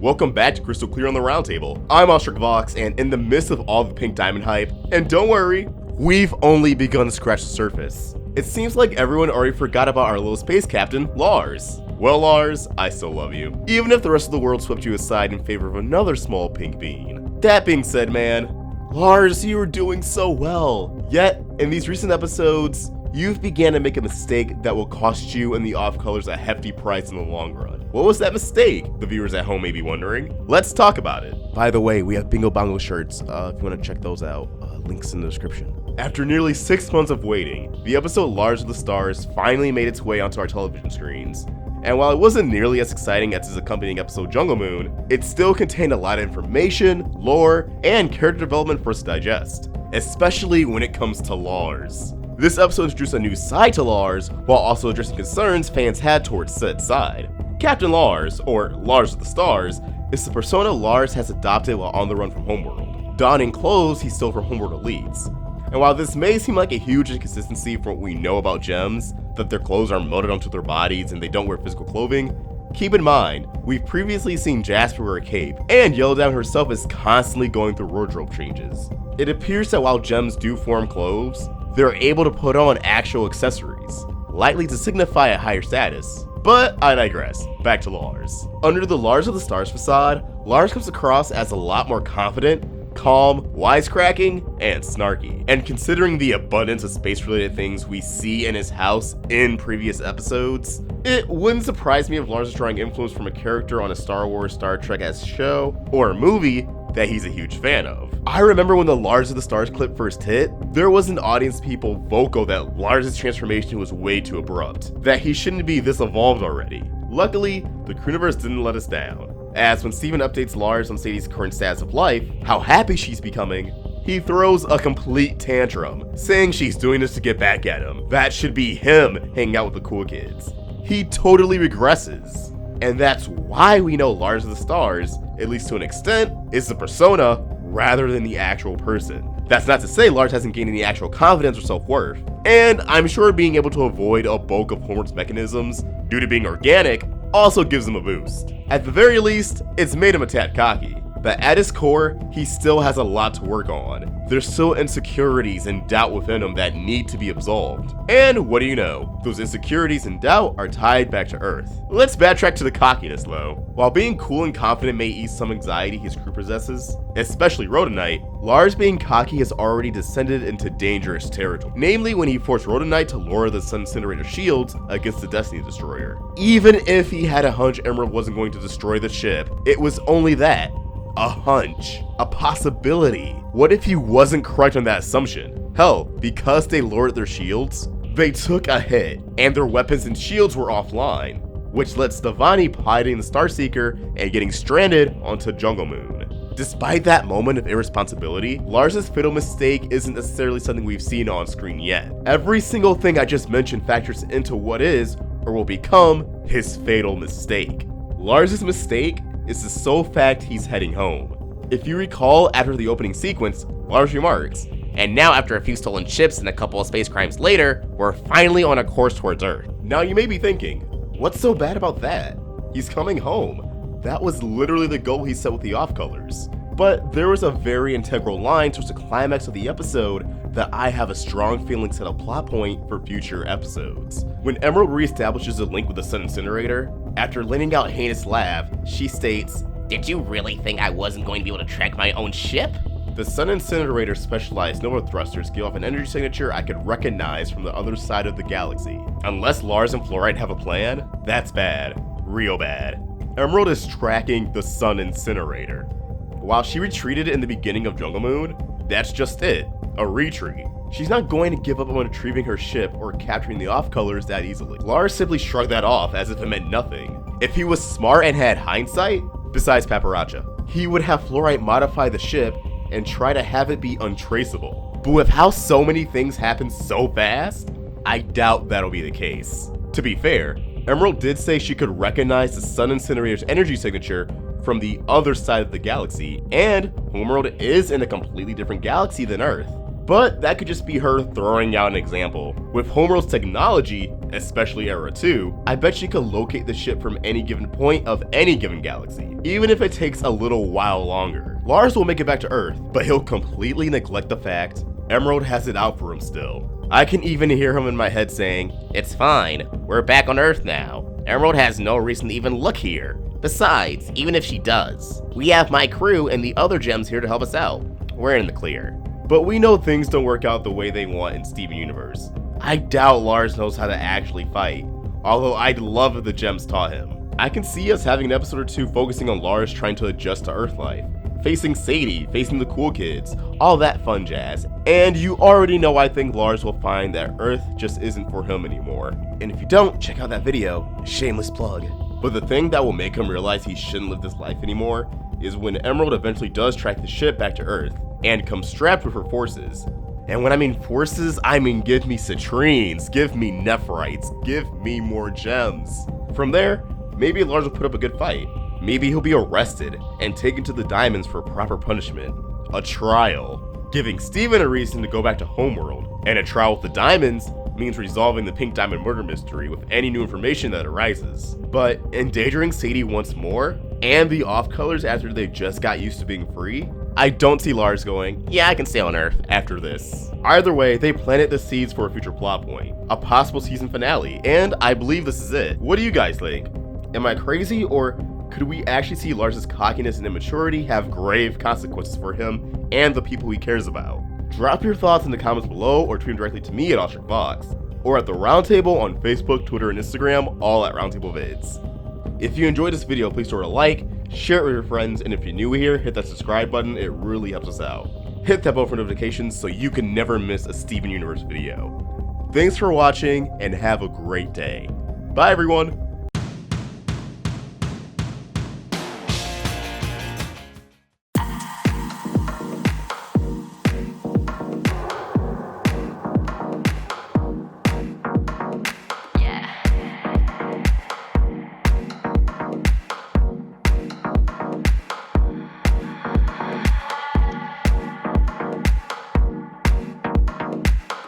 Welcome back to Crystal Clear on the Roundtable. I'm AwestruckVox, and in the midst of all the pink diamond hype, and don't worry, we've only begun to scratch the surface. It seems like everyone already forgot about our little space captain, Lars. Well, Lars, I still love you, even if the rest of the world swept you aside in favor of another small pink bean. That being said, man, Lars, you were doing so well. Yet, in these recent episodes, you've began to make a mistake that will cost you and the off-colors a hefty price in the long run. What was that mistake? The viewers at home may be wondering. Let's talk about it. By the way, we have Bingo Bongo shirts, if you want to check those out. Links in the description. After nearly 6 months of waiting, the episode Lars of the Stars finally made its way onto our television screens. And while it wasn't nearly as exciting as its accompanying episode Jungle Moon, it still contained a lot of information, lore, and character development for us to digest, especially when it comes to Lars. This episode introduced a new side to Lars, while also addressing concerns fans had towards said side. Captain Lars, or Lars of the Stars, is the persona Lars has adopted while on the run from Homeworld, donning clothes he stole from Homeworld elites. And while this may seem like a huge inconsistency from what we know about gems, that their clothes are molded onto their bodies and they don't wear physical clothing, keep in mind, we've previously seen Jasper wear a cape, and Yellowdown herself is constantly going through wardrobe changes. It appears that while gems do form clothes, they're able to put on actual accessories, likely to signify a higher status. But I digress, back to Lars. Under the Lars of the Stars facade, Lars comes across as a lot more confident, calm, wisecracking, and snarky. And considering the abundance of space-related things we see in his house in previous episodes, it wouldn't surprise me if Lars is drawing influence from a character on a Star Wars, Star Trek-esque show, or a movie that he's a huge fan of. I remember when the Lars of the Stars clip first hit, there was an audience of people vocal that Lars' transformation was way too abrupt, that he shouldn't be this evolved already. Luckily, the Crewniverse didn't let us down, as when Steven updates Lars on Sadie's current status of life, how happy she's becoming, he throws a complete tantrum, saying she's doing this to get back at him. That should be him hanging out with the cool kids. He totally regresses. And that's why we know Lars of the Stars, at least to an extent, is the persona rather than the actual person. That's not to say Lars hasn't gained any actual confidence or self-worth. And I'm sure being able to avoid a bulk of Homeworld's mechanisms due to being organic also gives him a boost. At the very least, it's made him a tad cocky. But at his core, he still has a lot to work on. There's still insecurities and doubt within him that need to be absolved. And what do you know? Those insecurities and doubt are tied back to Earth. Let's backtrack to the cockiness though. While being cool and confident may ease some anxiety his crew possesses, especially Rhodonite, Lars being cocky has already descended into dangerous territory. Namely when he forced Rhodonite to lower the Sun Incinerator shields against the Destiny Destroyer. Even if he had a hunch Emerald wasn't going to destroy the ship, it was only that. A hunch, a possibility. What if he wasn't correct on that assumption? Hell, because they lowered their shields, they took a hit, and their weapons and shields were offline, which led Stevani piloting the Starseeker and getting stranded onto Jungle Moon. Despite that moment of irresponsibility, Lars' fatal mistake isn't necessarily something we've seen on screen yet. Every single thing I just mentioned factors into what is, or will become, his fatal mistake. Lars' mistake is the sole fact he's heading home. If you recall, after the opening sequence, Lars remarks, "And now after a few stolen ships and a couple of space crimes later, we're finally on a course towards Earth." Now you may be thinking, what's so bad about that? He's coming home. That was literally the goal he set with the off-colors. But there was a very integral line towards the climax of the episode that I have a strong feeling set a plot point for future episodes. When Emerald reestablishes a link with the Sun Incinerator, after laying out Heinous' lab, she states, "Did you really think I wasn't going to be able to track my own ship?" The Sun Incinerator's specialized Nova Thrusters give off an energy signature I could recognize from the other side of the galaxy. Unless Lars and Fluorite have a plan, that's bad. Real bad. Emerald is tracking the Sun Incinerator. While she retreated in the beginning of Jungle Moon, that's just it, a retreat. She's not going to give up on retrieving her ship or capturing the off-colors that easily. Lars simply shrugged that off as if it meant nothing. If he was smart and had hindsight, besides Paparacha, he would have Fluorite modify the ship and try to have it be untraceable. But with how so many things happen so fast, I doubt that'll be the case. To be fair, Emerald did say she could recognize the Sun Incinerator's energy signature from the other side of the galaxy, and Homeworld is in a completely different galaxy than Earth. But that could just be her throwing out an example. With Homeworld's technology, especially Era 2, I bet she could locate the ship from any given point of any given galaxy, even if it takes a little while longer. Lars will make it back to Earth, but he'll completely neglect the fact Emerald has it out for him still. I can even hear him in my head saying, "It's fine, we're back on Earth now. Emerald has no reason to even look here. Besides, even if she does, we have my crew and the other gems here to help us out. We're in the clear." But we know things don't work out the way they want in Steven Universe. I doubt Lars knows how to actually fight, although I'd love if the gems taught him. I can see us having an episode or two focusing on Lars trying to adjust to Earth life, facing Sadie, facing the cool kids, all that fun jazz. And you already know I think Lars will find that Earth just isn't for him anymore. And if you don't, check out that video, shameless plug. But the thing that will make him realize he shouldn't live this life anymore is when Emerald eventually does track the ship back to Earth and comes strapped with her forces. And when I mean forces, I mean give me citrines, give me nephrites, give me more gems. From there, maybe Lars will put up a good fight. Maybe he'll be arrested and taken to the diamonds for proper punishment. A trial, giving Steven a reason to go back to Homeworld. And a trial with the diamonds means resolving the pink diamond murder mystery with any new information that arises. But endangering Sadie once more, and the off-colors after they just got used to being free, I don't see Lars going, "Yeah, I can stay on Earth" after this. Either way, they planted the seeds for a future plot point, a possible season finale, and I believe this is it. What do you guys think? Am I crazy, or could we actually see Lars' cockiness and immaturity have grave consequences for him and the people he cares about? Drop your thoughts in the comments below or tweet them directly to me at AwestruckVox, or at the Roundtable on Facebook, Twitter, and Instagram, all at Roundtable Vids. If you enjoyed this video, please throw it a like, share it with your friends, and if you're new here, hit that subscribe button, it really helps us out. Hit that bell for notifications so you can never miss a Steven Universe video. Thanks for watching, and have a great day. Bye everyone!